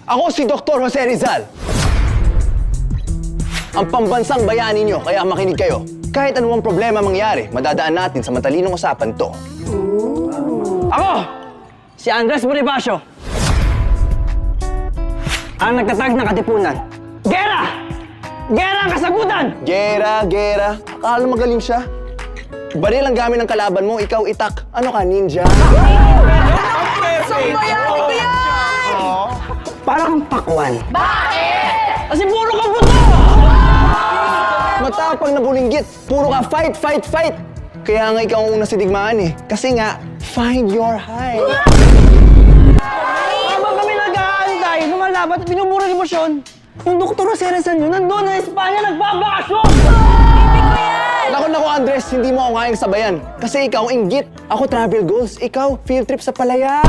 Ako si Dr. Jose Rizal. Ang pambansang bayani nyo, kaya makinig kayo. Kahit anumang problema mangyari, madadaan natin sa matalinong usapan to. Ako! Si Andres Bonifacio. Ang nagtatag ng Katipunan. Gera! Gera ang kasagutan! Gera. Akala magaling siya. Baril ang gamit ng kalaban mo, ikaw itak. Ano ka, ninja? Para kang pakwan. Bakit? Kasi puro ka buto! Matapang na bulinggit. Puro ka fight. Kaya nga ikaw ang una sa digmaan eh. Kasi nga, find your height. Habang kami nag-aantay, lumalaban at binubura ng emosyon, yung Dr. Jose Rizal nyo, nandun na Espanya, nagbabakasyon! Naku, Andres, hindi mo ako ngayang sabayan. Kasi ikaw, inggit. Ako, travel goals. Ikaw, field trip sa palayan.